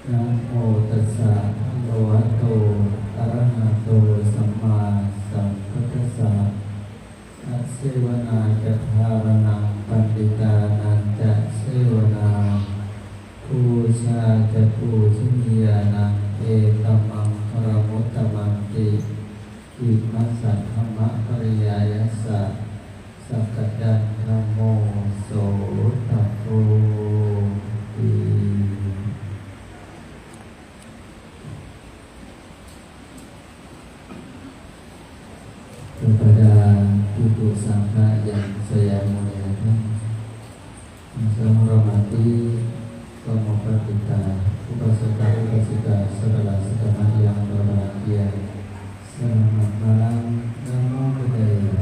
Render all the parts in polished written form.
Namo tassa bhagavato arahato samma sambuddhassa. Asevana jatharana pandita nanta sevana pusa jatu sinyana etamang paramuttamanti imasa dhamma pariyayasa sakadan namo sotako. Kepada ibu sangka yang saya muliakan, yang saya hormati pemohon kita, upasaka saudara sekalian yang berbahagia. Selamat malam, namo buddhaya.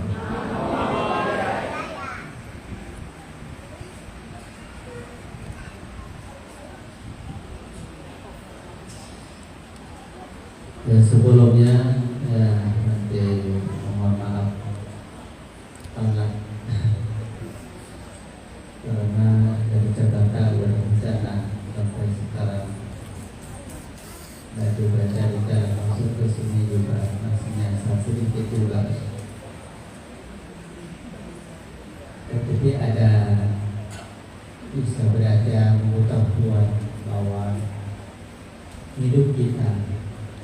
Ya sebelumnya ya nanti mohon maaf sangat karena dari Jakarta berencana sampai sekarang dan juga dari jalan masuk ke sini juga masihnya sedikit juga. Tetapi ada bisa berada mengetahui bahwa hidup kita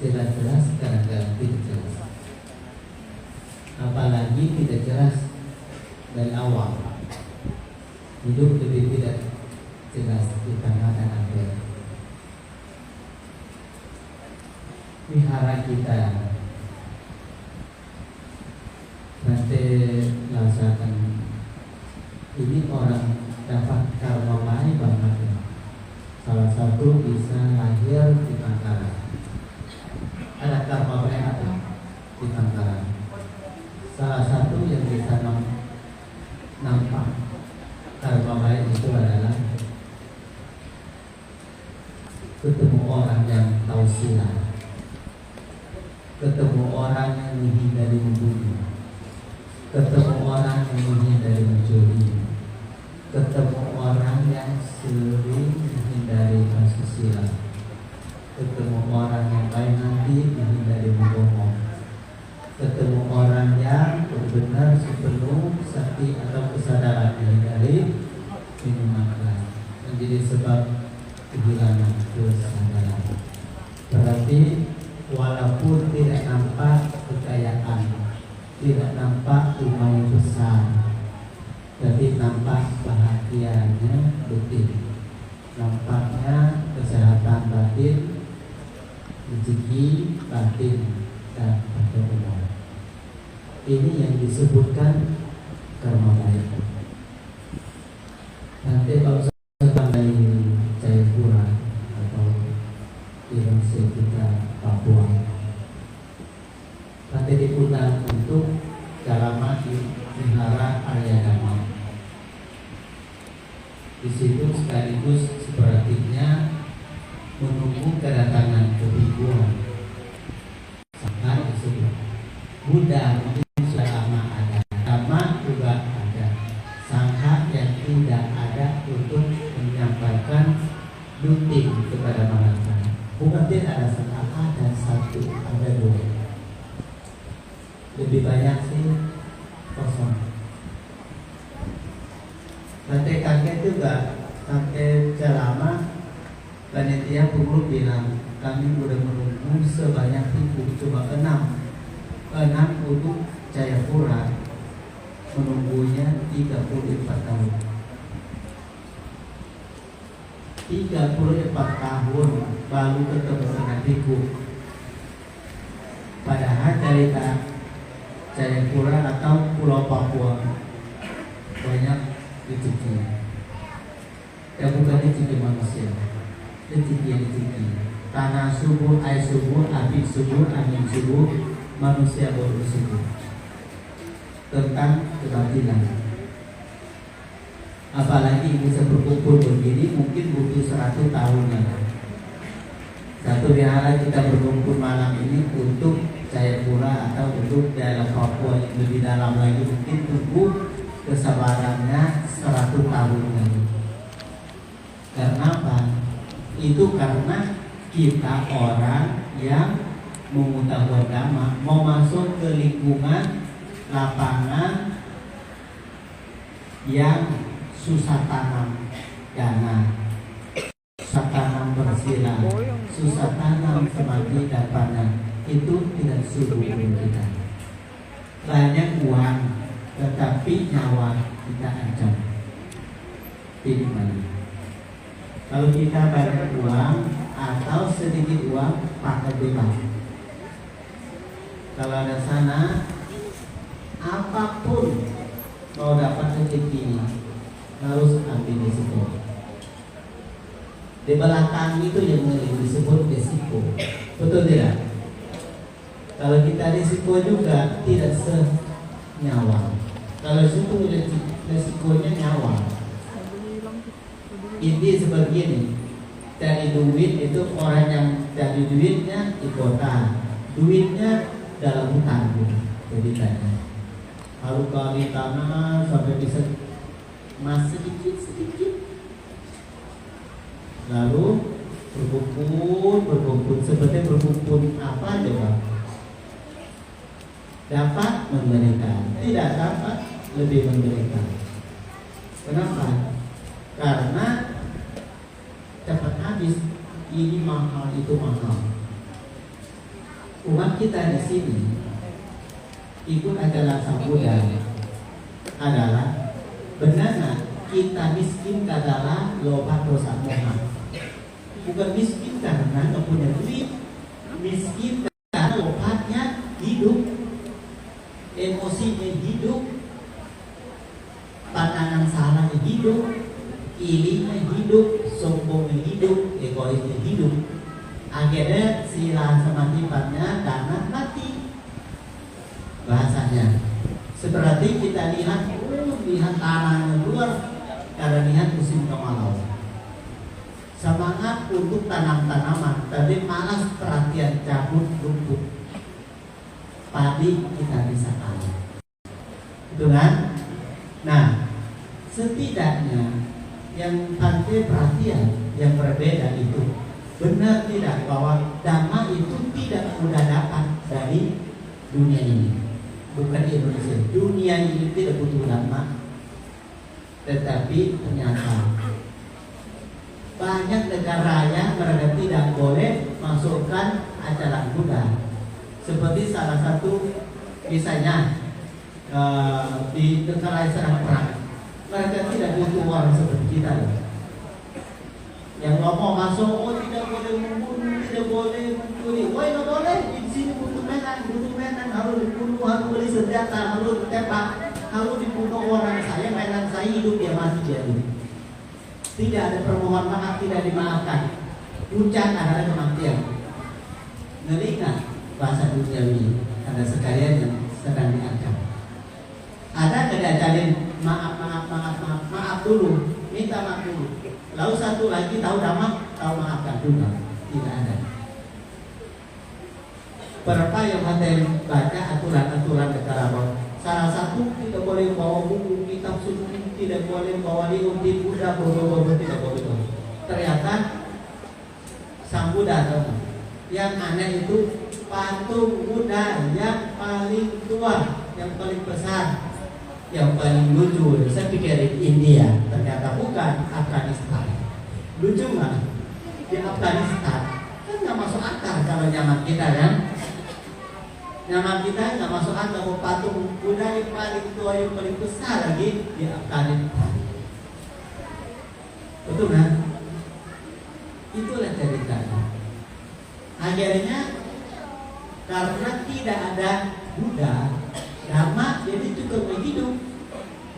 jelas-jelas kadang-kadang tidak jelas, apalagi tidak jelas dari awal. Hidup lebih tidak jelas di tengah dan akhir. Wihara kita nanti rasakan ini orang dapat karma baik banget ya. Salah satu bisa lahir di Tangkaran. Ada karma baik apa di Tangkaran? Salah satu yang bisa nampak karma baik itu adalah ketemu orang yang tahu silat, ketemu orang yang menghindari membunuh, ketemu orang yang menghindari mencuri, ketemu orang yang sering menghindari asusila, ketemu orang yang baik hati menghindari membohong, ketemu orang yang benar-benar sepenuh sakti atau kesadaran menghindari minuman keras menjadi sebab kehilangan kesadaran. Berarti walaupun tidak nampak kekayaan, tidak nampak rumah yang besar, tapi nampak bahagianya betul, nampaknya kesehatan batin, rezeki batin dan benar. Ini yang disebutkan karma baik. Nanti kalau sampai Jayapura atau Indonesia kita Papua, nanti diundang untuk ceramah di Wihara Arya Dhamma. Di situ sekaligus sepertinya menunggu kedatangan kebikuan. Sangat disebut Buddha mungkin sudah lama ada, Dhamma juga ada, Sangha yang tidak ada untuk menyampaikan duting kepada manusia. Bukan tidak ada Sangha, ada satu, ada dua. Lebih banyak sih kosong. Nanti kakek juga, kakek ceramah, panitia pengurus bilang kami sudah menunggu sebanyak itu, coba enam untuk Jayapura menunggunya 34 tahun. 34 tahun baru ketemu dengan biku. Padahal dari Jayapura atau Pulau Papua banyak rezeki. Ya bukan rezeki manusia, rezeki. Tanah subur, air subur, api subur, angin subur, manusia bersyukur tentang kebatinan. Apalagi bisa berkumpul begini mungkin butuh 100 tahun lagi. Satu wihara kita berkumpul malam ini untuk Jayapura atau untuk daerah Papua yang lebih dalam lagi mungkin tunggu kesabarannya 100 tahun lagi. Karena apa? Itu karena kita orang yang mengetahui agama mau masuk ke lingkungan lapangan yang susah tanam dana, susah tanam bersila, susah tanam semati dan panen, itu tidak suruh kita. Banyak uang, tetapi nyawa kita ancam. Ini mana? Kalau kita banyak uang atau sedikit uang, pakai bebas. Kalau ada sana, apapun mau dapat rezeki harus ambil risiko. Di belakang itu yang disebut risiko, betul tidak? Kalau kita risiko juga tidak senyawa. Kalau itu risikonya nyawa. Ini seperti ini. Cari duit itu orang yang cari duitnya di kota, duitnya dalam hutan, jadi tanya. Harus kali tanah sampai bisa masih sedikit. Lalu berkumpul seperti berkumpul apa coba? Dapat memberikan, tidak dapat lebih memberikan. Kenapa? Karena cepat habis, ini mahal itu mahal. Umat kita di sini ikut ajaran Sang Buddha adalah benar kita miskin adalah loba dosa moha. Bukan miskin karena nggak punya duit, miskin karena lobanya hidup, emosinya hidup, pandangan salahnya hidup, irinya hidup, sombongnya hidup, egoisnya hidup. Akhirnya sila semakipannya karena mati. Bahasanya seperti kita lihat tanahnya luar karena lihat musim kemarau. Semangat untuk tanam tanaman, tapi malas perhatian cabut rumput. Padi kita bisa kalah, betul kan? Nah, setidaknya yang pantai perhatian yang berbeda itu benar tidak bahwa dhamma itu tidak mudah dapat dari dunia ini. Bukan di Indonesia, dunia ini tidak butuh dhamma, tetapi ternyata banyak negara yang mereka tidak boleh masukkan ajaran Buddha. Seperti salah satu misalnya di negara yang sedang perang, mereka tidak butuh orang seperti kita. Yang ngomong masuk, oh tidak boleh membunuh, tidak boleh mencuri. Wah nggak boleh, di sini butuh mainan, harus dibunuh, harus beli senjata, harus ditembak, harus dibunuh orang saya, mainan saya hidup dia mati dia hidup. Tidak ada permohonan maaf, tidak dimaafkan. Puncak adalah kematian. Ngelihat bahasa duniawi, ada sekalian yang sedang diancam. Ada diajarin maaf dulu, minta maaf dulu. Lalu satu lagi tahu dhamma, tahu maafkan juga. Tidak ada. Berapa yang ada baca aturan-aturan negara? Salah satu tidak boleh bawa buku kitab suci, tidak boleh bawa liunti Buddha, tidak boleh. Ternyata Sang Buddha yang aneh itu patung Buddha yang paling tua, yang paling besar, yang paling lucu. Saya pikir India, ternyata bukan, Afghanistan. Lucu nggak? Di Afghanistan kan nggak masuk akal kalau zaman kita kan. Zaman kita nggak masuk akal mau patung Buddha yang paling tua, yang paling besar lagi di Afghanistan. Betul kan? Itulah ceritanya. Akhirnya karena tidak ada Buddha, dhamma jadi juga hidup.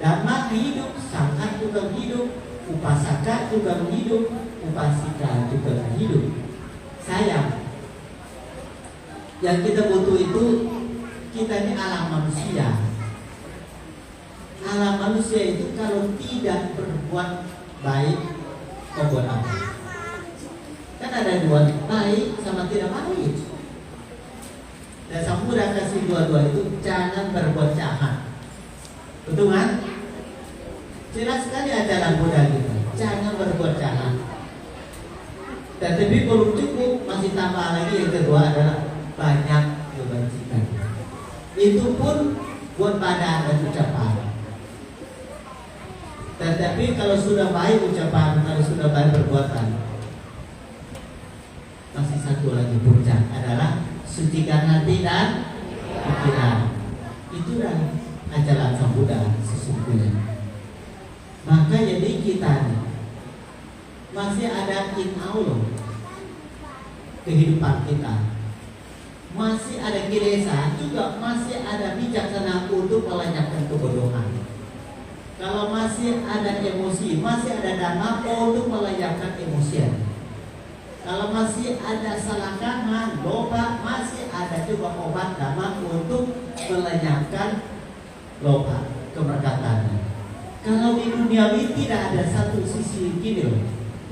Dhamma hidup, sangha juga hidup, upasaka juga hidup, upasika juga hidup. Sayang, yang kita butuh itu kita ini alam manusia. Alam manusia itu kalau tidak berbuat baik, kau buat apa? Kan ada dua, baik sama tidak baik. Dan Sang Buddha kasih dua-dua itu, jangan berbuat jahat. Betul kan? Jelas sekali ajaran Buddha kita, jangan berbuat jahat. Tetapi belum cukup, masih tambah lagi yang kedua adalah banyak kebajikan. Itu pun buat badan dan ucapan. Tetapi kalau sudah baik ucapan, kalau sudah baik perbuatan, masih satu lagi puncak adalah sucikan hati dan pikiran. Itulah ajaran Sang Buddha sesungguhnya. Maka jadi kita masih ada in-out kehidupan kita, masih ada kilesa juga, masih ada bijaksana untuk melenyapkan kebodohan. Kalau masih ada emosi, masih ada dhamma untuk melenyapkan emosian. Kalau masih ada salah kanan, loba, masih ada juga obat dhamma untuk melenyapkan loba, kemerkatannya. Kalau di duniawi tidak ada satu sisi gini loh.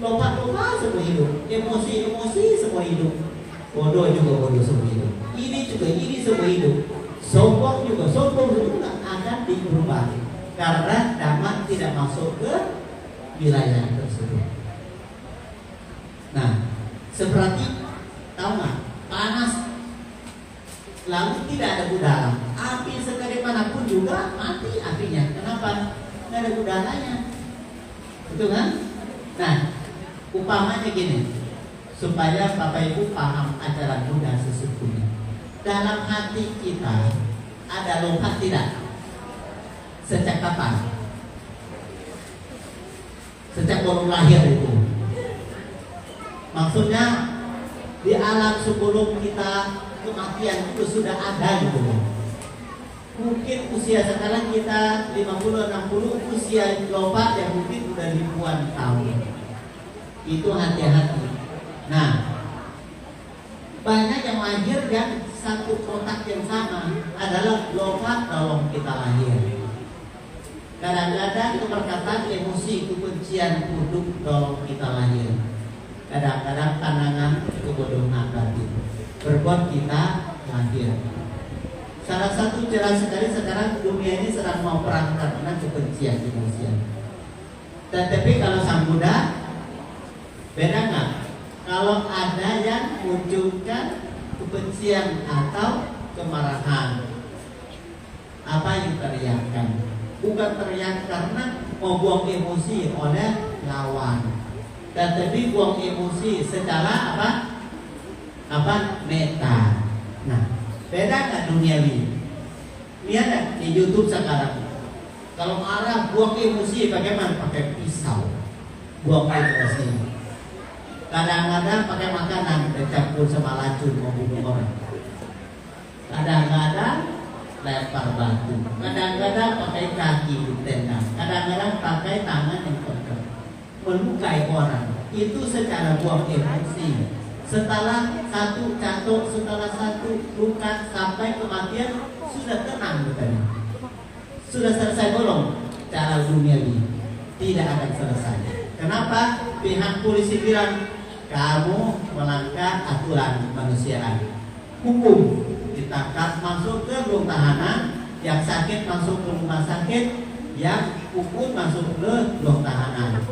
Loba semua hidup, emosi semua hidup, bodoh juga bodoh semua hidup, ini juga ini semua hidup, sombong juga akan diubah karena dhamma tidak masuk ke wilayah tersebut. Nah, seperti tahu nggak, panas lalu tidak ada udara, api sekali manapun juga mati apinya. Kenapa? Nggak ada udaranya, betul kan? Nah, upamanya gini, supaya Bapak Ibu paham ajaran Buddha sesungguhnya. Dalam hati kita ada loba tidak? Sejak kapan? Sejak baru lahir itu. Maksudnya di alam sebelum kita kematian itu sudah ada gitu. Mungkin usia sekarang kita 50-60, usia loba yang mungkin udah ribuan tahun. Itu hati-hati. Nah, banyak yang lahir yang satu kotak yang sama adalah loba dalam kita lahir. Kadang-kadang keberkatan emosi kebencian duduk dalam kita lahir. Kadang-kadang pandangan kebodohan batin berbuat kita lahir. Salah satu jelas sekali sekarang dunia ini sedang mau perang karena kebencian emosian. Tetapi kalau Sang Buddha beda nggak? Kalau ada yang munculkan kebencian atau kemarahan, apa yang teriakkan? Bukan teriak karena mau buang emosi oleh lawan, tetapi buang emosi secara apa? Meta. Nah, beda nggak duniawi? Lihat nggak di YouTube sekarang? Kalau marah buang emosi bagaimana? Pakai pisau, buang emosi. Kadang-kadang pakai makanan dicampur sama racun mau bunuh orang. Kadang-kadang lempar batu. Kadang-kadang pakai kaki ditendang. Kadang-kadang pakai tangan yang pegang, melukai orang. Itu secara buang emosi. Setelah satu jatuh, setelah satu luka sampai kematian sudah tenang katanya. Sudah selesai belum? Cara duniawi tidak akan selesai. Kenapa? Pihak polisi bilang kamu melanggar aturan kemanusiaan. Hukum ditangkap masuk ke ruang tahanan, yang sakit masuk ke rumah sakit, yang hukum masuk ke ruang tahanan.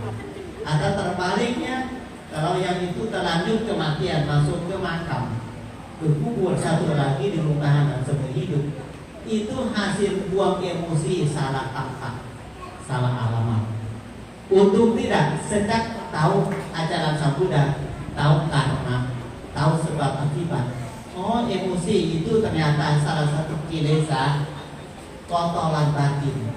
Atau terbaliknya, kalau yang itu terlanjur kematian masuk ke makam, berkubur satu lagi di ruang tahanan seumur hidup. Itu hasil buang emosi, salah tempat, salah alamat. Untuk tidak sejak tahu ajaran Sang Buddha, tahu karma, tahu sebab akibat. Oh, emosi itu ternyata salah satu kilesa kotoran batin.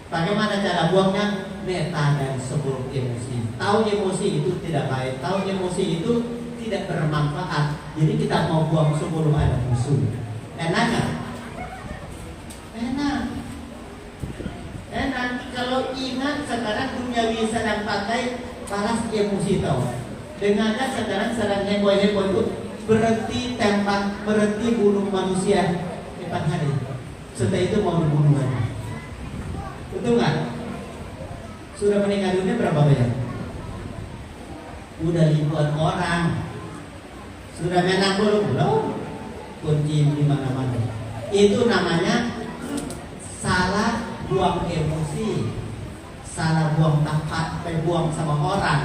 Bagaimana cara buangnya? Meta dan sebelum emosi. Tahu emosi itu tidak baik, tahu emosi itu tidak bermanfaat. Jadi kita mau buang sebelum ada musuh. Enak nggak? Enak. Kalau ingat sekarang duniawi sedang pakai balas emosi tahu. Dengannya sekarang sedang heboh-heboh itu berhenti tembak, berhenti bunuh manusia 4 hari. Setelah itu mau dibunuh lagi. Betul nggak? Sudah meninggal dunia berapa banyak? Udah ribuan orang. Sudah menang belum? Kunci di mana-mana. Itu namanya salah buang emosi, salah buang tempat, buang sama orang.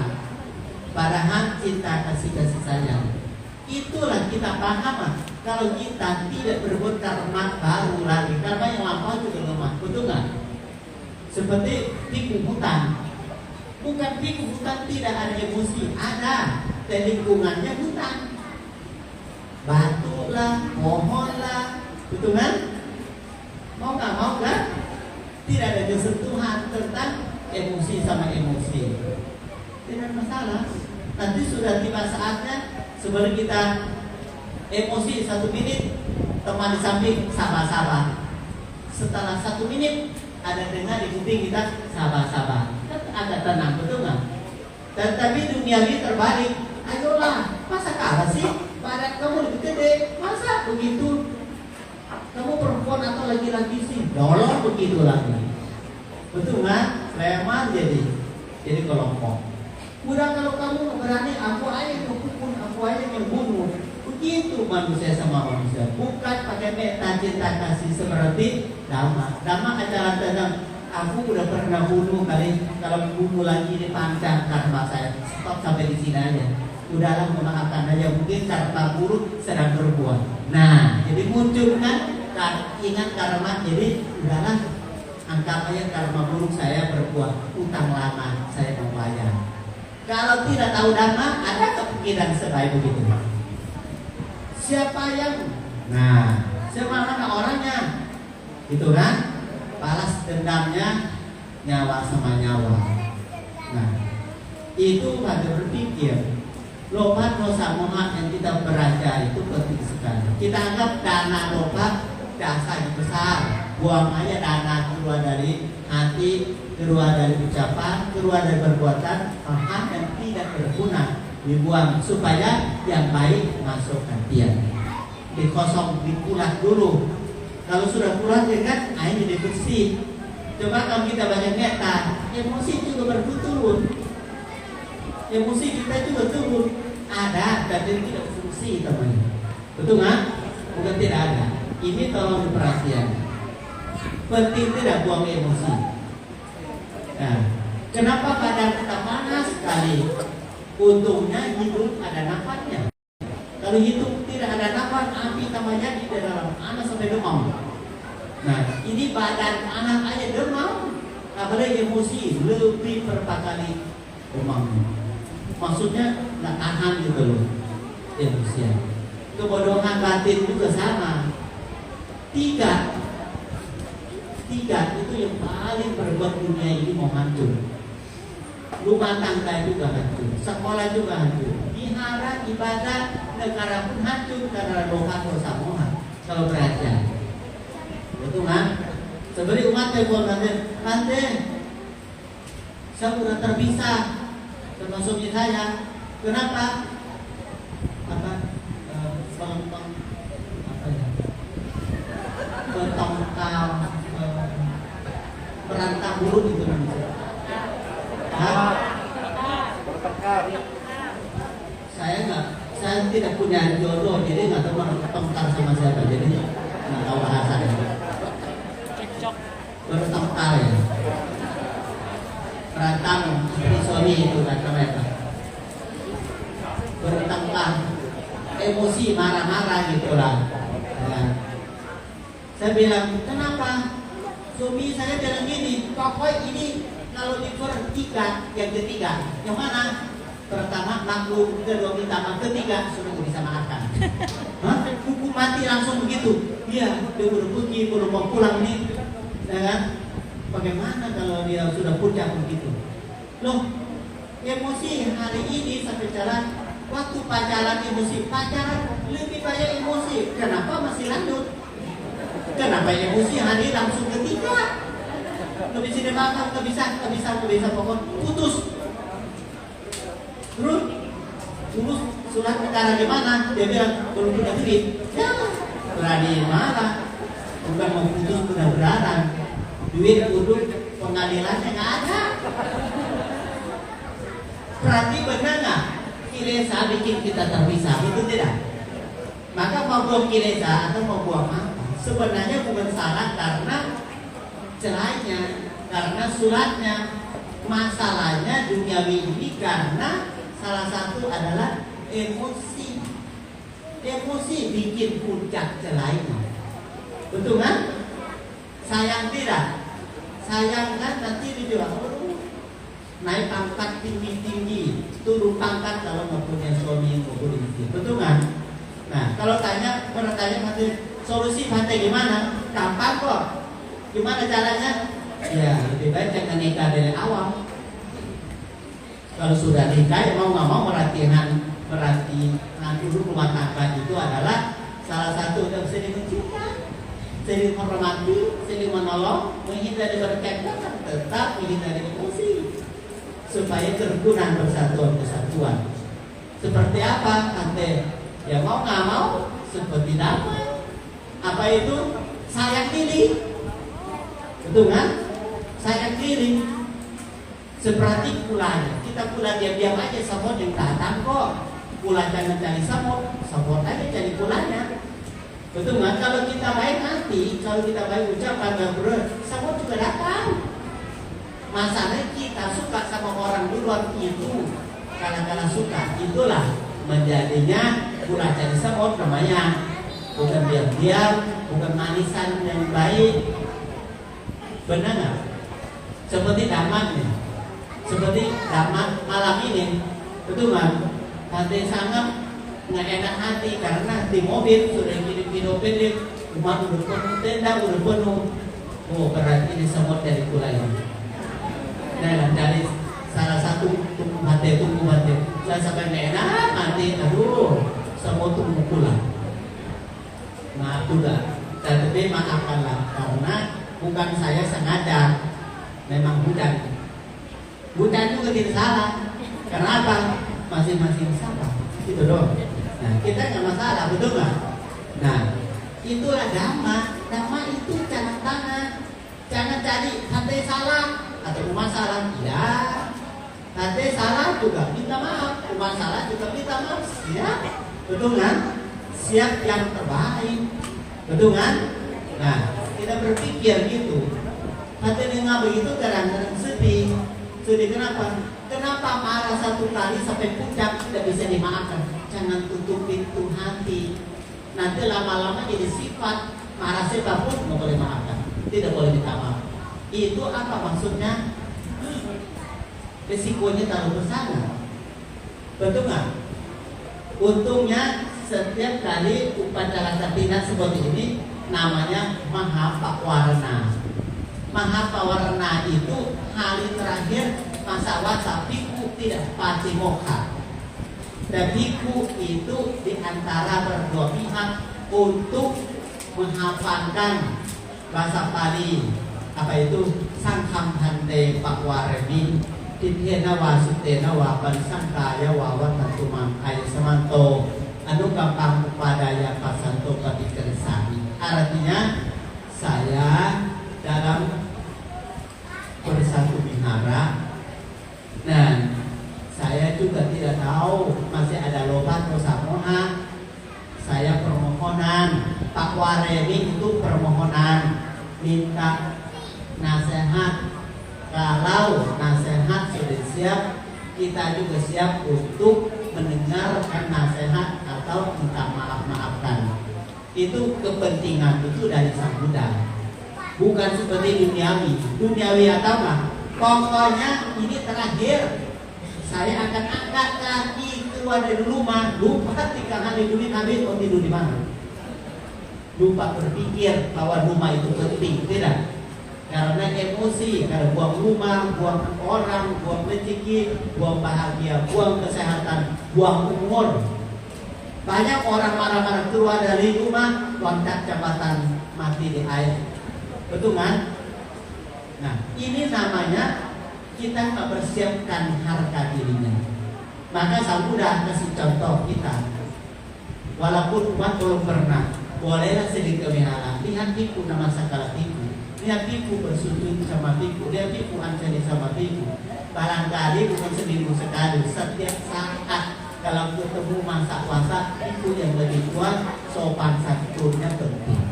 Padahal cinta kasih sayang. Itulah kita paham. Kalau kita tidak berbuat karma baru lagi, karma yang lampau juga lemah, betul nggak? Seperti tikung hutan. Bukan tikung hutan tidak ada emosi, ada. Dan lingkungannya hutan. Batu lah, pohon lah, betul kan? Mau nggak mau kan? Tidak ada kesentuhan tentang emosi sama emosi. Tidak masalah. Nanti sudah tiba saatnya sebelum kita emosi 1 menit, teman di samping sabar-sabar. Setelah 1 menit ada dengar di kuping kita sabar-sabar. Kan agak tenang, betul nggak? Dan tapi dunia ini terbalik. Ayolah, masa kalah sih? Badan kamu lebih gede, masa begitu? Kamu perempuan atau laki-laki sih? Dolor begitu lagi. Betul nggak? Preman jadi kelompok. Udah kalau kamu berani, aku aja yang hukum, aku aja yang bunuh. Begitu manusia sama manusia. Bukan pakai meta cinta kasih seperti Dhamma. Dhamma acara tentang aku udah pernah bunuh kali. Kalau bunuh lagi dipancang karma saya. Stop sampai di sini aja. Udahlah memaafkan aja. Mungkin karma buruk sedang berbuat. Nah, jadi muncul kan ingat karma. Jadi udahlah anggap aja karma buruk saya berbuat. Utang lama saya mau bayar. Kalau tidak tahu Dhamma, ada kepikiran sebaik begitu. Siapa yang mana orangnya? Itu kan? Balas dendamnya nyawa sama nyawa. Nah, itu ada berpikir. Loba dosa moha yang kita beraja itu penting sekali. Kita anggap dana loba dasarnya besar. Buang aja dana keluar dari hati, keluar dari ucapan, keluar dari perbuatan, hal yang tidak berguna dibuang supaya yang baik masuk hatian. Dikosong, dikulat dulu. Kalau sudah kulat ya kan, air jadi bersih. Coba kalau kita banyak meta, emosi juga berturun. Emosi kita juga turun. Ada, tapi tidak fungsi teman. Betul nggak? Bukan tidak ada. Ini tolong diperhatikan. Penting tidak buang emosi. Nah, kenapa badan kita panas sekali? Untungnya hidup ada nafasnya. Kalau hidup tidak ada nafas, api tambahnya di dalam panas sampai demam. Nah, ini badan panas aja demam. Apalagi emosi lebih berapa kali demamnya. Maksudnya nggak tahan gitu loh emosi. Kebodohan batin juga sama. Tiga itu yang paling berbuat dunia ini mau hancur. Rumah tangga juga hancur, sekolah juga hancur, wihara, ibadah, negara pun hancur karena dosa moha. Kalau beraja, betul kan? Seperti umat yang buat nanti, saya sudah terpisah, termasuk saya. Kenapa? Bertongkal berantah buruk itu namanya. Saya tidak punya jodoh, jadi nggak tahu bertengkar sama siapa, jadi nggak tahu bahasanya. Bertengkar ya, berantem istri suami itu kata mereka. Bertengkar, emosi, marah-marah gitulah. Ya. Saya bilang, kenapa? Suami saya bilang gini, pokoknya ini kalau dipertiga, yang ketiga, yang mana? Pertama maklum, kedua minta maaf, ketiga sudah bisa maafkan. Hah? Hukum mati langsung begitu? Iya, dia baru pergi, baru mau pulang nih, ya kan? Bagaimana kalau dia sudah puncak begitu? Loh, emosi hari ini sampai jalan, waktu pacaran emosi, pacaran lebih banyak emosi. Kenapa masih lanjut? Kenapa emosi hari langsung ketiga? Nggak bisa dimakan, nggak bisa, pokok putus. Terus surat perkara di mana? Dia bilang belum punya duit. Ya, berani marah. Bukan mau putus sudah berlarang. Duit untuk pengadilannya nggak ada. Berarti benar nggak? Kilesa bikin kita terpisah, betul tidak? Maka mau buang kilesa atau mau buang apa? Sebenarnya bukan salah karena cerainya, karena suratnya. Masalahnya duniawi ini karena salah satu adalah emosi. Emosi bikin puncak celainya. Betul kan? Sayang tidak? Sayang kan nanti dibilang, naik pangkat tinggi-tinggi, turun pangkat kalau nggak punya suami yang istri. Betul kan? Nah, kalau pernah tanya nanti solusi pantai gimana? Gampang kok. Gimana caranya? Ya, lebih baik jangan nikah dari awal. Kalau sudah nikah, mau nggak mau merhatikan dulu rumah tangga itu adalah salah satu yang sering mencinta, sering menghormati, sering menolong, menghindari berkaitan, tetap menghindari emosi, supaya kerukunan persatuan. Seperti apa? Nanti ya mau nggak mau seperti damai. Apa itu? Sayang diri. Betul kan? Sayang diri. Seperti pulanya. Kita pula diam-diam aja, samot yang datang kok. Pula jangan cari samot aja cari pulanya. Betul kan? Kalau kita baik hati, kalau kita baik ucapan dan samot juga datang. Masalahnya kita suka sama orang duluan itu, kadang-kadang suka, itulah menjadinya pula cari samot namanya. Bukan diam-diam, bukan manisan yang baik. Benar nggak? Seperti damat nih. Seperti damat malam ini, betul nggak? Hati sangat nggak enak hati karena di mobil sudah kirim rumah udah penuh, tenda udah penuh. Oh, berarti ini semua dari pula ini. Nah, dari salah satu tunggu hati. Saya sampai nggak enak hati, aduh, semua tunggu pulang. Maaf juga, tapi maafkanlah karena bukan saya sengaja, memang hujan. Hujan juga tidak salah. Kenapa? Masing-masing salah. Itu dong. Nah, kita nggak masalah, betul nggak? Nah, itulah dhamma. Dhamma itu jangan tangan, jangan cari hati salah atau rumah salah. Ya, hati salah juga minta maaf, rumah salah juga minta maaf. Siap, betul kan? Siap yang terbaik, betul kan? Nah, kita berpikir gitu. Hati dengar begitu kadang-kadang sedih. Sedih kenapa? Kenapa marah satu kali sampai puncak tidak bisa dimaafkan? Jangan tutup pintu hati. Nanti lama-lama jadi sifat. Marah siapapun nggak boleh maafkan, tidak boleh minta maaf. Itu apa maksudnya? Risikonya terlalu besar. Betul nggak? Untungnya setiap kali upacara katina seperti ini namanya Mahapawarna. Mahapawarna itu hari terakhir masa wasa biku tidak patimokkha. Dan biku itu diantara berdua pihak untuk menghafalkan bahasa Pali. Apa itu? Sangkham hante pakwaremi tithena wa sutena wa parisangkaya wa watantumam kaya semanto anu gampang upadaya pasanto patikersami. Artinya saya dalam bersatu wihara, dan saya juga tidak tahu masih ada lobat dosa moha. Saya permohonan Pak Wareni itu permohonan minta nasihat. Kalau nasihat sudah siap, kita juga siap untuk mendengarkan nasihat atau minta maafkan. Itu kepentingan itu dari Sang Buddha. Bukan seperti duniawi atau apa? Pokoknya ini terakhir. Saya akan angkat kaki keluar dari rumah. Lupa 3 hari duit habis, mau tidur di mana? Lupa berpikir bahwa rumah itu penting, tidak? Karena emosi, karena buang rumah, buang orang, buang rezeki, buang bahagia, buang kesehatan, buang umur. Banyak orang marah-marah keluar dari rumah, loncat jembatan, mati di air. Betul kan? Nah, ini namanya kita mempersiapkan harga dirinya. Maka Sang Buddha kasih contoh kita. Walaupun umat belum pernah, bolehlah sedikit wihara. Lihat biku nama sakala biku. Lihat biku bersujud sama biku. Lihat biku ancani sama biku. Barangkali bukan seminggu sekali, setiap saat kalau ketemu masa puasa, biku yang lebih kuat, sopan santunnya penting.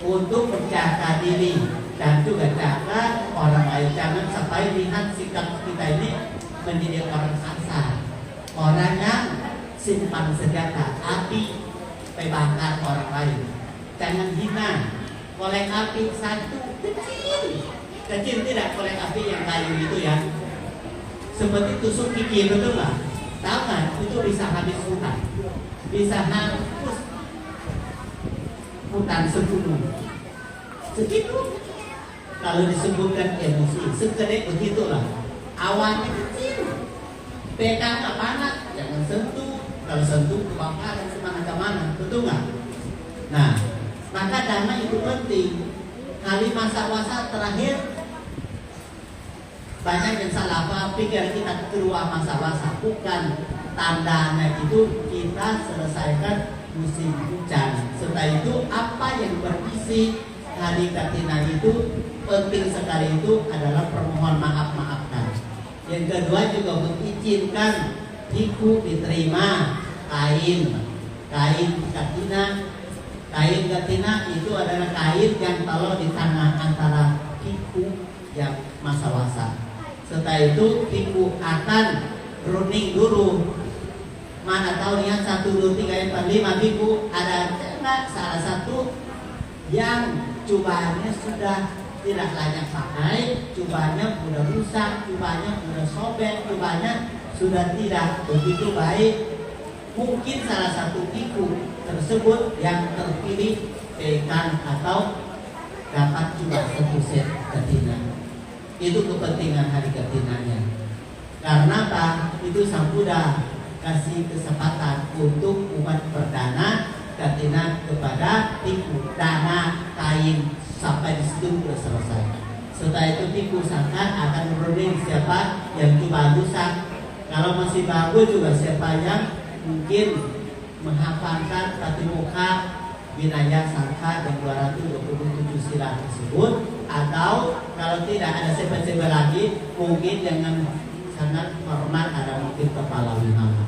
Untuk menjaga diri dan juga jaga orang lain. Jangan sampai lihat sikap kita ini menjadi orang kasar. orang yang simpan senjata api bakar orang lain. Jangan hina. Korek api satu kecil tidak korek api yang kayu itu ya. Seperti tusuk gigi, betul nggak? Tahu nggak? Itu bisa habis hutan, bisa hapus hutan segunung. Segitu. Kalau disebutkan emosi, segede begitulah. Awannya kecil, pegang panas, jangan sentuh. Kalau sentuh kebakaran semana-mana, betul nggak? Nah, maka damai itu penting. Kali masa-masa terakhir banyak yang salah pikir kita keluar masa-masa, bukan tandanya itu kita selesaikan musim hujan. Setelah itu apa yang berisi hari katina itu penting sekali, itu adalah permohon maafkan. Yang kedua juga mengizinkan Iku diterima kain katina. Kain katina itu adalah kain yang taruh di tengah antara Iku yang masa-masa. Setelah itu Iku akan running dulu. Mana tahu ya 1, 2, 3, 4, 5 Iku ada salah satu yang cubaannya sudah tidak layak pakai, cubaannya sudah rusak, cubaannya sudah sobek, cubaannya sudah tidak begitu baik. Mungkin salah satu Iku tersebut yang terpilih pegang atau dapat cuma 1 set katina. Itu kepentingan hari katinanya. Karena apa? Itu Sang Buddha kasih kesempatan untuk umat perdana katina kepada Iku, dana kain sampai di situ sudah selesai. Setelah itu Iku sangkan akan merunding siapa yang coba rusak. Kalau masih bagus juga siapa yang mungkin menghafalkan Patimuka Vinaya Sangka dan 227 sila tersebut, atau kalau tidak ada siapa-siapa lagi mungkin dengan sangat hormat ada mungkin kepala wihara.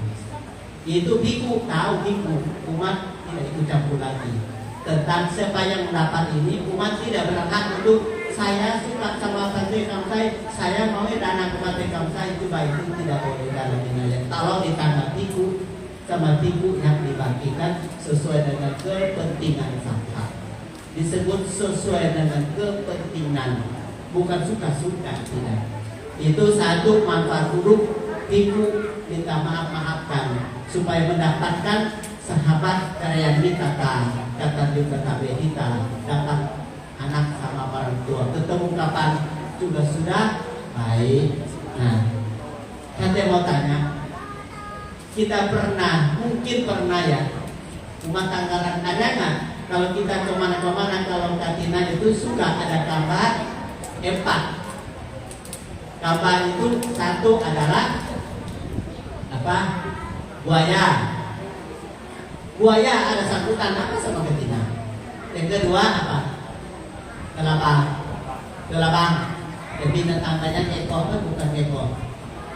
Itu Biku tahu, Biku umat tidak ikut campur lagi tentang siapa yang mendapat ini. Umat tidak berhak untuk saya suka sama Patri Kamsai, saya mau dana ke Patri Kamsai, itu baik, itu tidak boleh dalam wilayah. Kalau ditanggapi Biku sama Biku yang dibagikan sesuai dengan kepentingan sangka. Disebut sesuai dengan kepentingan, bukan suka-suka, tidak. Itu satu manfaat buruk. Biku minta maafkan supaya mendapatkan sahabat karyani kata juga Bedita, dapat anak sama orang tua, ketemu kapan juga sudah baik. Nah, saya mau tanya, kita mungkin pernah ya, umat Tanggalan ada nggak? Kalau kita kemana-kemana, kalau katina itu suka ada gambar 4. Gambar itu satu adalah apa? Buaya. Buaya ada sangkutan apa sama katina? Yang kedua apa? Kelabang. Yang binatang banyak ekor kan, bukan ekor.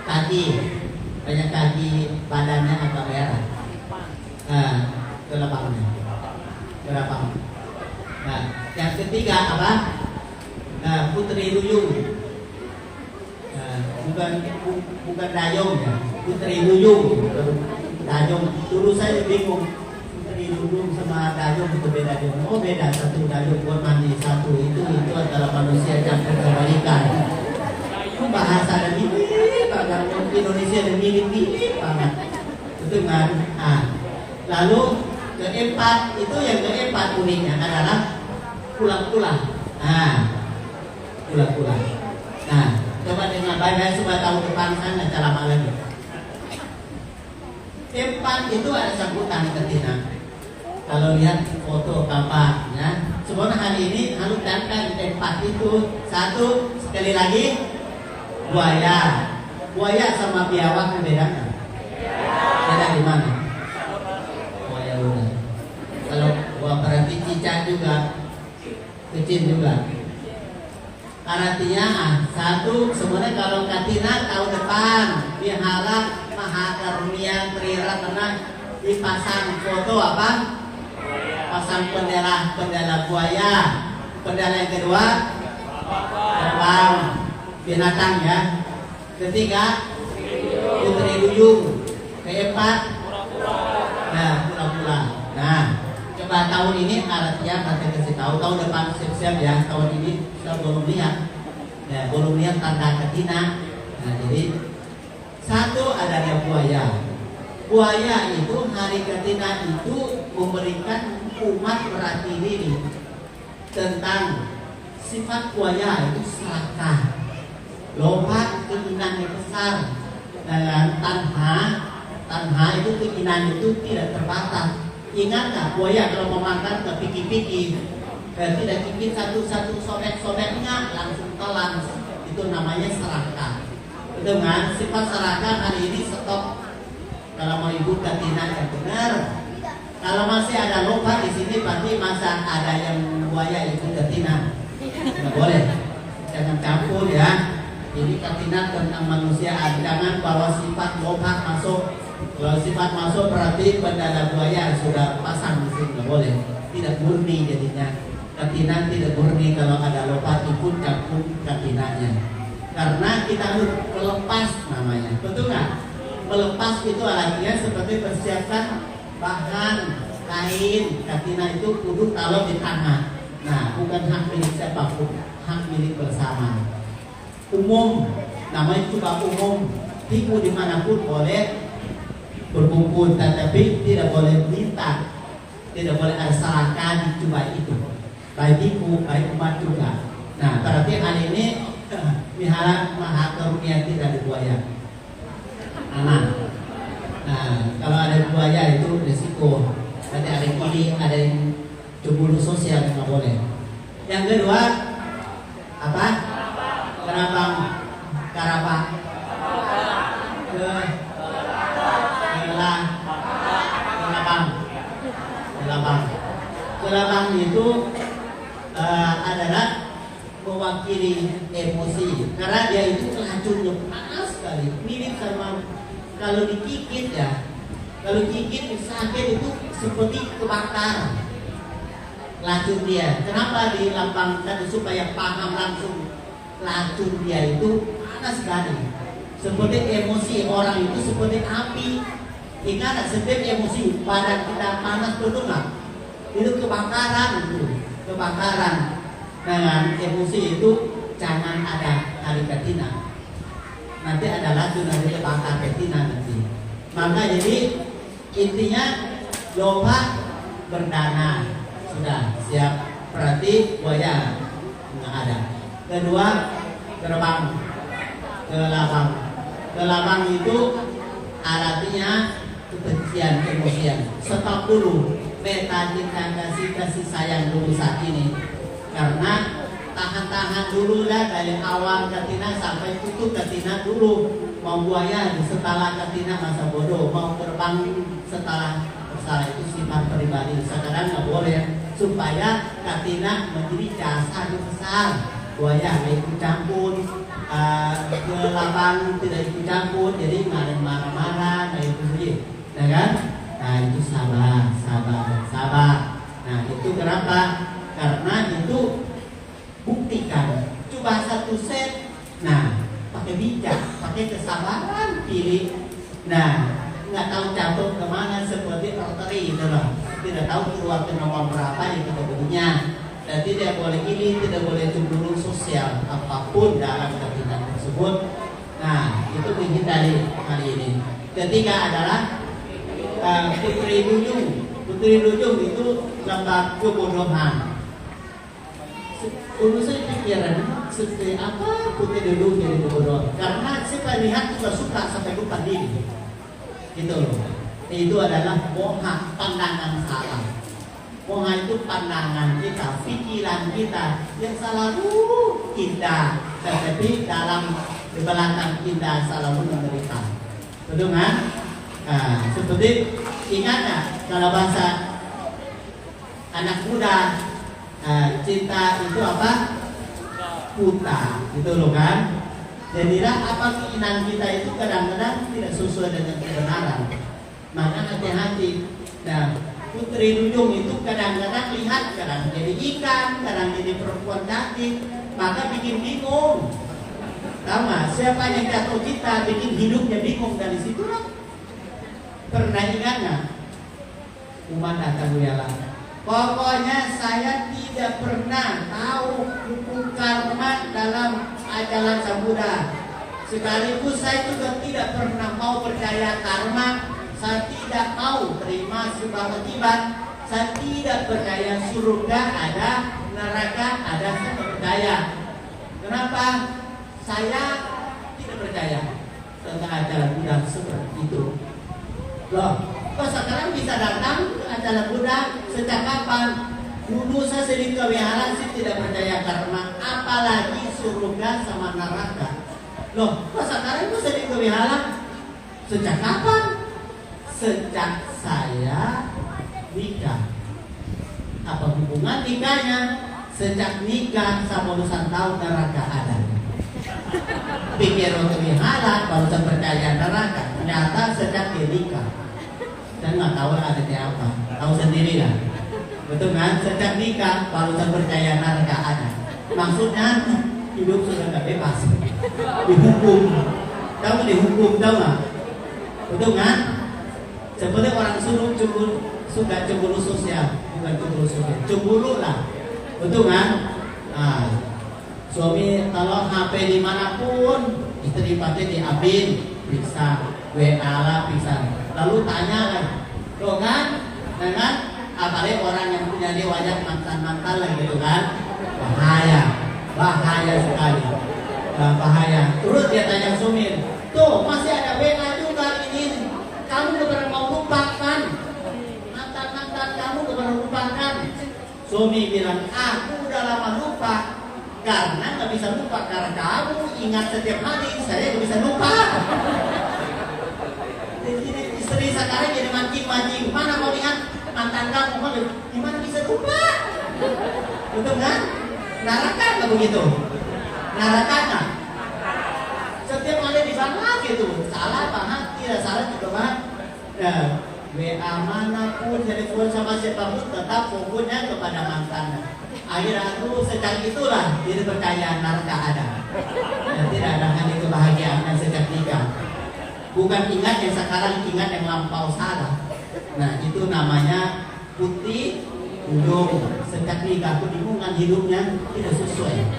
Kaki, banyak kaki, badannya agak merah. Nah, kelabangnya. Nah, yang ketiga apa? Putri Duyung. Bukan dayung ya, Putri Duyung. Dayung. Dulu saya bingung. Duyung sama dayung itu beda juga. Oh beda, satu dayung buat mandi, satu itu adalah manusia campur sama ikan. Itu bahasa dan mirip banget, Indonesia dan mirip banget. Betul kan? Nah, lalu keempat itu yang keempat uniknya adalah pulang-pulang. Nah, pulang-pulang. Nah, coba dengan baik-baik supaya tahun depan sana cara apa lagi. Keempat itu ada sambutan ketina. Kalau lihat foto kampanye, sebenarnya hari ini harus datang tempat itu. Satu, sekali lagi, buaya. Buaya sama biawak beda nggak? Beda di mana? Buaya udah. Kalau buah berarti cicak juga, kecil juga. Artinya satu, sebenarnya kalau katina tahun depan Wihara Mahakarunia Triratna dipasang foto apa? Pasang bendera buaya. Bendera yang kedua terbang binatang ya. Ketiga Putri Duyung. keempat, nah pura-pura. Nah, coba tahun ini artinya kita kasih tahu, tahun depan siap-siap ya. Tahun ini kita belum lihat, ya belum lihat tanda katina. Nah, jadi satu adanya buaya. Buaya itu hari katina itu memberikan umat berarti diri tentang sifat buaya itu serakah, lompat, keinginannya besar, dan tanha itu keinginan itu tidak terbatas. Ingat nggak buaya kalau memakan ke piki-piki, tidak bikin satu-satu sobek-sobeknya langsung telan, itu namanya serakah. Dengan sifat serakah hari ini stop. Kalau mau ibu katina yang benar. Kalau masih ada lompat di sini berarti masa ada yang buaya itu katina. Nggak boleh, jangan campur ya. Ini katina tentang manusia, jangan bawa sifat lompat masuk. Kalau sifat masuk berarti benda buaya sudah pasang di sini, nggak boleh. Tidak murni jadinya. Katina tidak murni kalau ada lompat ikut campur katinanya. Karena kita harus melepas namanya, betul nggak? Melepas itu artinya seperti persiapkan bahan kain. Katina itu kudu taruh di tanah. Nah, bukan hak milik siapapun, hak milik bersama. Umum, namanya coba umum. Tipu dimanapun boleh berkumpul, tetapi tidak boleh minta, tidak boleh ada sarankan coba itu. Baik tipu, baik umat juga. Nah, berarti hari ini Wihara Maha Karunia tidak dibuaya. Nah, kalau ada buaya itu risiko. Nanti ada yang iri, ada yang cemburu sosial, nggak boleh. Yang kedua apa? Karabang. Kelabang itu adalah mewakili emosi, karena dia itu racunnya panas sekali, mirip sama kalau digigit ya. Kalau gigit sakit itu seperti kebakar racun dia. Kenapa dilambangkan supaya paham langsung racun dia itu panas sekali. Seperti emosi orang itu seperti api. Ingat setiap emosi badan kita panas betul nggak? Itu kebakaran itu, kebakaran. Dengan emosi itu jangan ada hari katina. Nanti ada racun, nanti kebakar katina nanti. Maka jadi intinya lomba berdana sudah siap, berarti buaya nggak ada. Kedua kelabang itu artinya kebencian, emosian. Stop dulu, beta kita kasih sayang dulu saat ini, karena tahan dulu lah dari awal katina sampai tutup katina dulu. Mau buaya setelah katina masa bodoh, mau terbang setelah bersalah, itu sifat pribadi. Sekarang nggak boleh, supaya katina menjadi jasa besar. Buaya nggak ikut campur, kelabang tidak ikut campur, jadi nggak ada marah-marah, nggak ikut sedih, ya kan? Nah itu sabar. Nah itu kenapa? Karena itu buktikan, coba satu set, nah pakai bijak, pakai kesabaran, pilih. Nah nggak tahu jatuh kemana seperti arteri itu loh, tidak tahu keluar ke nomor berapa yang kita belinya. Dan tidak boleh ini, tidak boleh cemburu sosial apapun dalam kegiatan tersebut. Nah itu menghindari kali ini. Ketiga adalah putri duyung. Putri duyung itu lambang kebodohan. Urusan pikiran seperti apa putri duyung jadi kebodohan? Karena saya lihat juga suka sampai lupa diri. Gitu loh. Itu adalah moha, pandangan salah. Moha itu pandangan kita, pikiran kita yang selalu indah, tetapi dalam di belakang indah selalu menderita. Betul kan? Nah, seperti ingat nggak kalau bahasa anak muda, cinta itu apa? Buta, gitu loh kan? Jadilah apa keinginan kita itu kadang-kadang tidak sesuai dengan kebenaran. Maka hati-hati. Nah, putri duyung itu kadang-kadang lihat, kadang jadi ikan, kadang jadi perempuan cantik, maka bikin bingung. Tahu nggak? Siapa yang jatuh cinta bikin hidupnya bingung dari situ lah. Pernah ingat nggak? Umat datang wiala. Pokoknya saya tidak pernah tahu hukum karma dalam ajaran Sang Buddha. Sekaligus saya juga tidak pernah mau percaya karma. Saya tidak mau terima sebab akibat. Saya tidak percaya surga ada, neraka ada, saya tidak percaya. Kenapa? Saya tidak percaya tentang ajaran Buddha seperti itu. Loh, kok sekarang bisa datang ke ajaran Buddha sejak kapan? Dulu saya sering ke wihara, saya tidak percaya karma, apalagi surga sama neraka. Loh, kok sekarang itu sering ke wihara? Sejak kapan? Sejak saya nikah. Apa hubungan nikahnya? Sejak nikah sama urusan tahu neraka ada. Pikir untuk wihara baru saya percaya neraka. Ternyata sejak nikah. Saya nggak tahu adanya apa. Tahu sendiri lah. Betul kan? Sejak nikah baru saya percaya neraka ada. Maksudnya hidup sudah nggak bebas. Dihukum. Kamu dihukum tahu nggak? Betul kan? Seperti orang suruh suka cemburu sosial, bukan cemburu sosial, cemburu lah, betul kan? Nah, suami kalau HP dimanapun, istri pasti diambil, bisa WA lah, bisa. Lalu tanya lah, tuh kan? Dengan apalagi orang yang punya wajah mantan lah gitu kan? Bahaya sekali, bahaya. Terus dia tanya suami, tuh masih ada WA juga ini. Kamu gak pernah mau lupakan mantan kamu, gak pernah lupakan. Suami bilang, aku udah lama lupa. Karena gak bisa lupa, karena kamu ingat setiap hari, saya gak bisa lupa. Istri sekarang jadi mancing-mancing, mana mau lihat mantan kamu, gimana bisa lupa? Betul kan? Neraka gak begitu? Neraka gak? Setiap kali dibahas gitu, salah bahas, tidak salah juga bahas. Nah, WA manapun, telepon sama siapapun tetap fokusnya kepada mantan. Akhirnya itu sejak itulah dia percaya neraka ada. Dan tidak ada hanya kebahagiaan yang sejak nikah. Bukan ingat yang sekarang, ingat yang lampau salah. Nah itu namanya putih ujung. Sejak nikah kebingungan hidupnya tidak sesuai.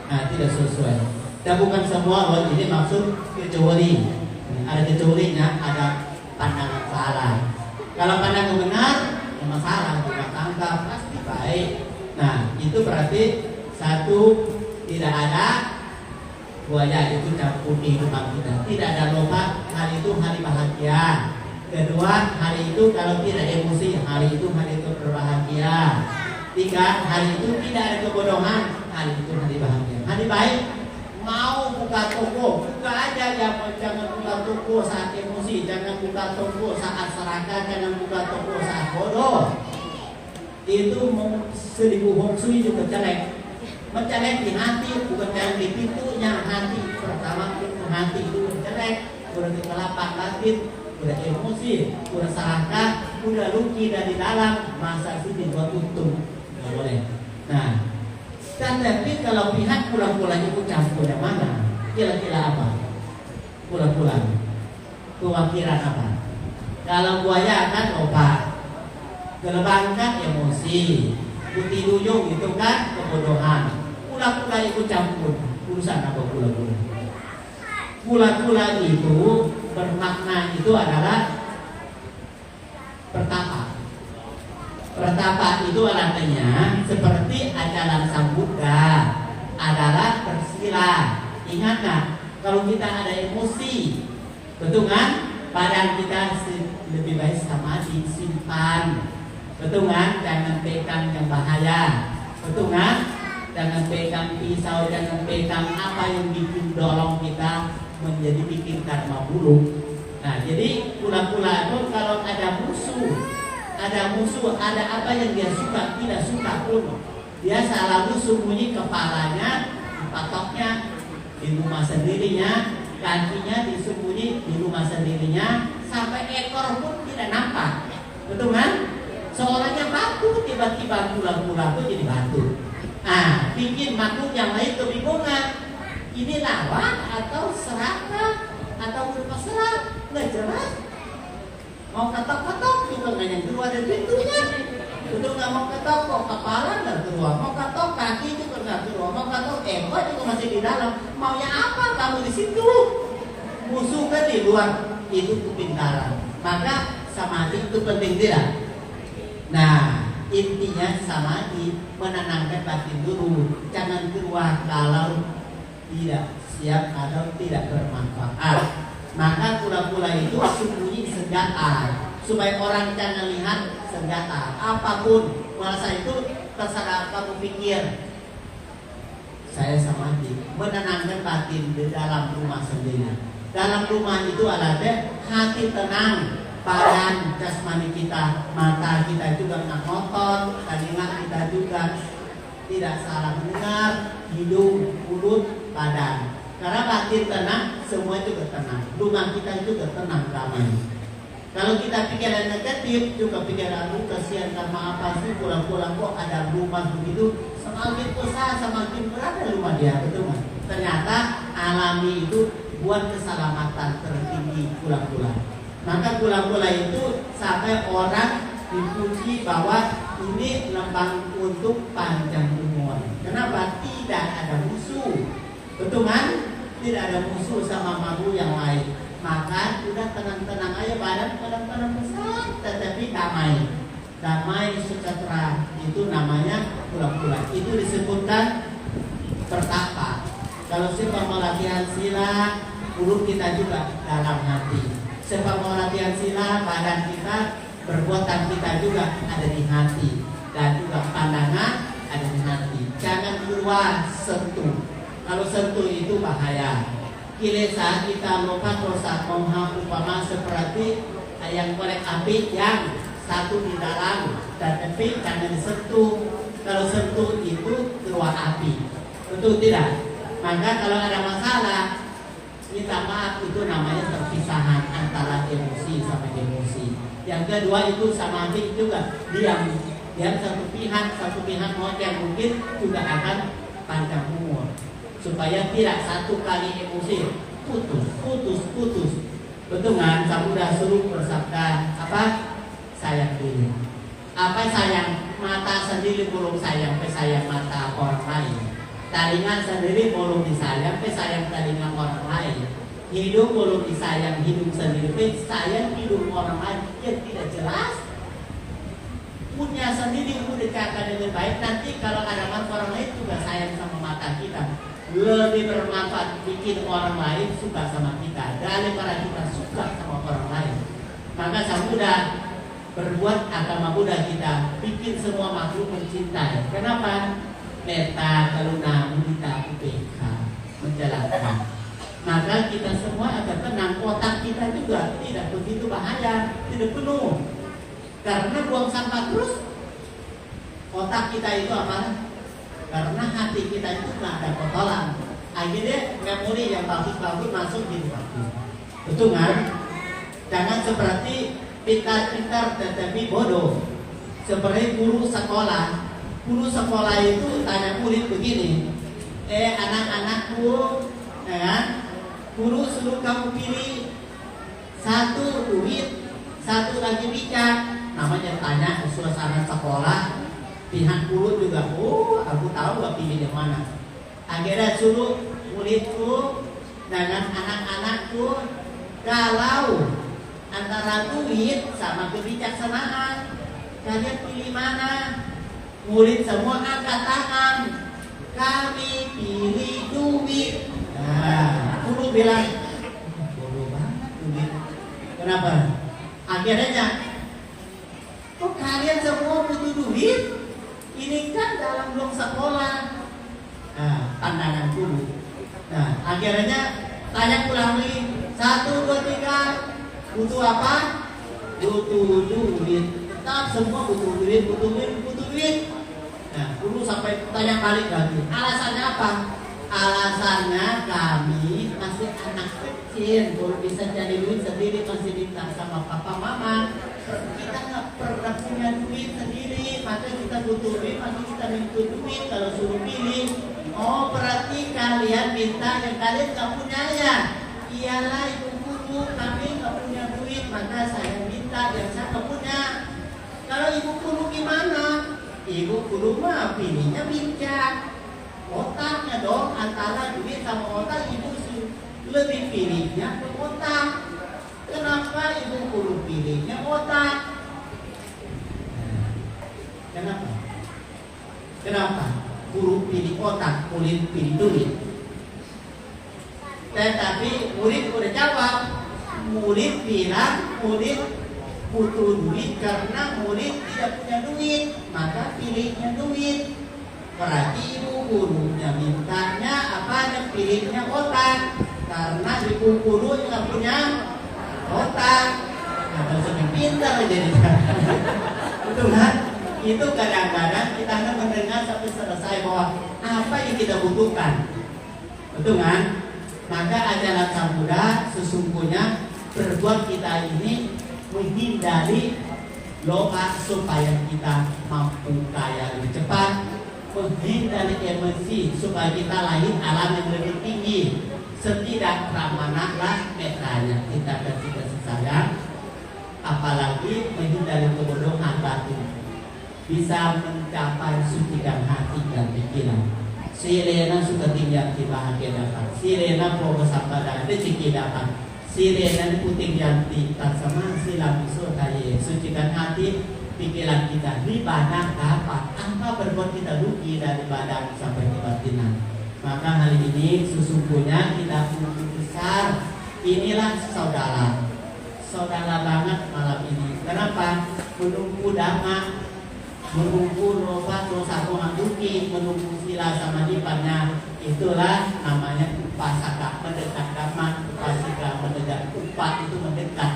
Nah tidak sesuai. Dan bukan semua loh, ini maksud kecuali. Ada kecualinya, ada pandangan salah. Kalau pandangan benar, ya masalah, tidak tangkap, pasti baik. Nah, itu berarti satu, tidak ada buaya itu campur kehidupan kita. Tidak ada lomba, hari itu hari bahagia. Kedua, hari itu kalau tidak emosi, hari itu berbahagia. Tiga, hari itu tidak ada kebodohan, hari itu hari bahagia. Hari baik. Mau buka toko, buka aja ya, jangan buka toko saat emosi, jangan buka toko saat serakah, jangan buka toko saat bodoh. Itu seribu hongsui juga jelek. Menjelek di hati, bukan jelek di pintunya hati. Pertama pintu hati itu jelek, udah di telapak batin, udah emosi, udah serakah, udah rugi dari dalam, masa sih dibuat untung, nggak boleh. Nah. Dan tapi kalau pihak pulang-pulang itu campur yang mana? Kira-kira apa? Pulang-pulang kewakilan apa? Kalau buaya kan obat, gerbang kan emosi, putih duyung itu kan kebodohan. Pula-pula itu campur. Urusan apa pula-pula? Pula-pula itu bermakna itu adalah pertapa. Pertapa itu artinya seperti ajaran Sang Buddha adalah bersila. Ingat nggak? Kalau kita ada emosi, betul kan? Padahal kita lebih baik sama disimpan, betul kan? Jangan pegang yang bahaya, betul kan? Jangan pegang pisau, jangan pegang apa yang bikin dorong kita menjadi bikin karma buruk. Nah, jadi pula-pula itu kalau ada musuh, ada apa yang dia suka, tidak suka pun, dia selalu sembunyi kepalanya, patoknya di rumah sendirinya, kakinya disembunyi di rumah sendirinya, sampai ekor pun tidak nampak, betul kan? Seorangnya batu, tiba-tiba pula-pula itu jadi batu. Nah, bikin makhluk yang lain kebingungan, ini lawan atau serakah atau berpasrah, nggak jelas. Mau ketok-ketok juga nggak yang keluar dari pintunya. Udah nggak mau ketok, kok kepala nggak keluar. Mau ketok kaki juga nggak keluar. Mau ketok ekor juga masih di dalam. Maunya apa kamu di situ? Musuh kan di luar. Itu kepintaran. Maka samadhi itu penting tidak? Nah, intinya samadhi menenangkan batin dulu. Jangan keluar kalau tidak siap atau tidak bermanfaat. Maka pula-pula itu sembunyi senjata supaya orang jangan lihat senjata apapun. Merasa itu terserah kamu pikir. Saya samadhi menenangkan batin di dalam rumah sendiri. Dalam rumah itu ada hati tenang, badan jasmani kita, mata kita juga nggak kotor, telinga kita juga tidak salah mendengar, hidung, mulut, badan. Karena batin tenang, semua juga tenang. Rumah kita juga tenang, damai. Kalau kita pikiran negatif, juga pikiran kasihan sama apa sih, pulang-pulang kok ada rumah begitu, semakin besar, semakin berat rumah dia, betul kan? Ternyata alami itu buat keselamatan tertinggi pulang-pulang. Maka pulang-pulang itu sampai orang dipuji bahwa ini lembang untuk panjang umur. Kenapa? Tidak ada musuh. Betul kan? Tidak ada musuh sama mabu yang lain. Maka sudah tenang-tenang aja, badan tenang-tenang besar, tetapi damai. Damai sejahtera itu namanya pulang-pulang. Itu disebutkan pertapa. Kalau siapa mau latihan sila, mulut kita juga dalam hati. Siapa mau latihan sila, badan kita, perbuatan kita juga ada di hati. Dan juga pandangan ada di hati. Jangan keluar sentuh. Kalau sentuh itu bahaya. Kilesa kita lupa dosa moha upama seperti yang korek api yang satu di dalam dan tapi jangan disentuh. Kalau sentuh itu keluar api. Betul tidak? Maka kalau ada masalah, minta maaf, itu namanya perpisahan antara emosi sama emosi. Yang kedua itu samadhi juga diam. Diam satu pihak mau yang mungkin juga akan panjang umur. Supaya tidak satu kali emosi putus. Betul kan? Saya sudah suruh bersabda apa? Sayang diri. Apa sayang? Mata sendiri belum sayang, sayang mata orang lain. Telinga sendiri belum disayang, sayang telinga orang lain. Hidung belum disayang, hidung sendiri, sayang hidung orang lain. Yang tidak jelas. Punya sendiri dekatkan dengan baik. Nanti kalau ada orang lain juga sayang sama mata kita. Lebih bermanfaat bikin orang lain suka sama kita daripada kita suka sama orang lain. Maka sang Buddha berbuat agama Buddha kita bikin semua makhluk mencintai. Kenapa? Metta, karuna, mudita, upekha, menjalankan. Maka kita semua akan tenang. Otak kita juga tidak begitu bahaya, tidak penuh. Karena buang sampah terus. Otak kita itu apa? Karena hati kita itu nggak ada kotoran. Akhirnya memori yang bagus-bagus masuk di bagus. Betul kan? Jangan seperti pintar-pintar tetapi bodoh. Seperti guru sekolah. Guru sekolah itu tanya murid begini. Anak-anakku, ya, guru suruh kamu pilih satu duit, satu lagi bijak. Namanya tanya suasana sekolah. Pihak guru juga, aku tahu gak pilih yang mana. Akhirnya suruh muridku dengan anak-anakku, kalau antara duit sama kebijaksanaan, kalian pilih mana? Murid semua angkat tangan. Kami pilih duit. Nah, guru bilang, bodoh banget duit. Kenapa? Akhirnya, kok kalian semua butuh duit? Ini kan dalam blok sekolah. Nah, pandangan guru. Nah, akhirnya tanya pulang lagi. 1, 2, 3. Butuh apa? Butuh duit. Tetap semua butuh duit. Nah, guru sampai tanya balik lagi. Alasannya apa? Alasannya kami masih anak kecil, baru bisa jadi duit sendiri, masih minta sama papa mama. Kita nggak pernah punya duit sendiri, maka kita butuh duit, maka kita butuh duit. Kalau suruh pilih, oh berarti kalian minta yang kalian nggak punya ya? Iyalah ibu guru, kami nggak punya duit, maka saya minta minta yang saya punya. Kalau ibu kudu gimana? Ibu kudu mah pilihnya bijak. Otaknya dong, antara duit sama otak, ibu lebih pilihnya ke otak. Kenapa ibu kudu pilihnya otak? Kenapa? Kenapa? Guru pilih otak, murid pilih duit. Tetapi murid udah jawab. Murid bilang murid butuh duit karena murid tidak punya duit, maka pilihnya duit. Berarti ibu gurunya mintanya apa? Pilihnya otak, karena ibu guru nggak punya otak. Atau semakin pintar jadi. Betul kan? Itu kadang-kadang kita akan mendengar sampai selesai bahwa apa yang kita butuhkan. Betul kan? Maka ajaran Sang Buddha sesungguhnya berbuat kita ini menghindari loka supaya kita mampu kaya lebih cepat, menghindari emosi supaya kita lahir alam yang lebih tinggi. Setidak ramanahlah metanya kita kasih kasih sayang, apalagi menghindari kebodohan batin, bisa mencapai sucikan hati dan pikiran. Sirena suka tinggal di bahagia dapat, sirena fokus pada rezeki dapat. Sirena puting yanti tak sama silam usul kaya sucikan hati pikiran kita di badan dapat apa berbuat kita rugi dari badan sampai ke batinan. Maka hal ini sesungguhnya kita punya besar. Inilah saudara banget malam ini. Kenapa? Menunggu dhamma, menunggu nopat dosa mengaduki, menunggu sila sama dipannya. Itulah namanya upasaka, mendekat dhamma, upasika mendekat upat itu mendekat.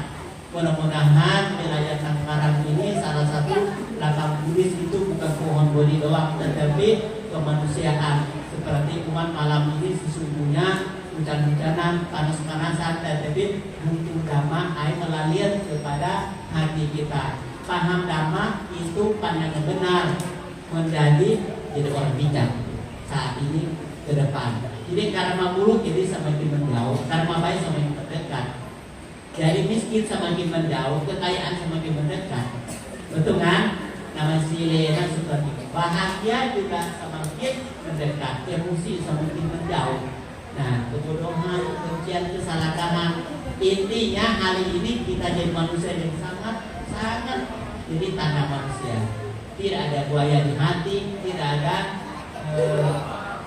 Mudah-mudahan wilayah Tangkarang ini salah satu lakang Buddhis itu bukan pohon bodhi doang, tetapi kemanusiaan. Seperti umat malam ini sesungguhnya hujan-hujanan, panas-panasan, tetapi butuh dhamma air mengalir kepada hati kita. Paham dhamma itu pandangan benar, menjadi jadi orang bijak saat ini ke depan. Jadi karma buruk jadi semakin menjauh, karma baik semakin mendekat. Jadi miskin semakin menjauh, kekayaan semakin mendekat. Betul kan? Nama silena seperti itu. Bahagia juga semakin mendekat, emosi semakin menjauh. Nah, kebodohan, kebencian, kesalahpahaman, intinya hari ini kita jadi manusia yang sangat jadi tanda manusia. Tidak ada buaya di hati, tidak ada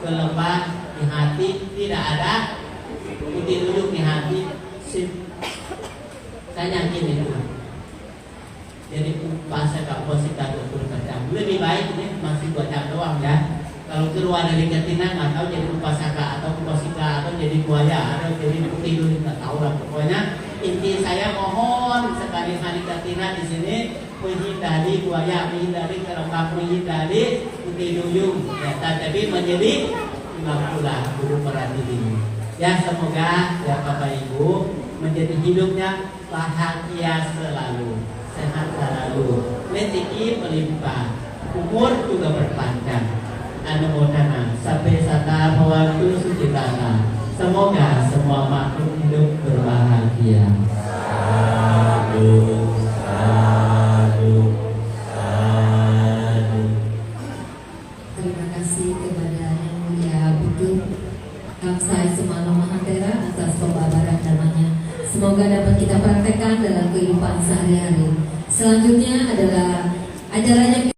kelembah di hati, tidak ada putih duduk di hati. Saya yakin itu. Jadi upasaka posita 20 jam. Lebih baik ini masih 2 jam doang ya. Kalau keluar dari ketina nggak tahu jadi upasaka atau upasika atau jadi buaya atau jadi putih duduk nggak tahu lah. Pokoknya inti saya mohon sekali-kali ketina di sini menghindari buaya, menghindari kerembang, menghindari putih duyung. Ya, tapi menjadi imam pula guru perhati. Ya semoga ya Bapak Ibu menjadi hidupnya bahagia selalu, sehat selalu, rezeki melimpah, umur juga berpanjang. Anumodana sampai sata bhawantu sucitana. Semoga semua makhluk hidup berbahagia. Sadu, sadu, sadu. Terima kasih kepada Yang Mulia Buddha Kamsai Sumano Mahatera atas pembabaran dhamanya. Semoga dapat kita praktekkan dalam kehidupan sehari-hari. Selanjutnya adalah ajaran yang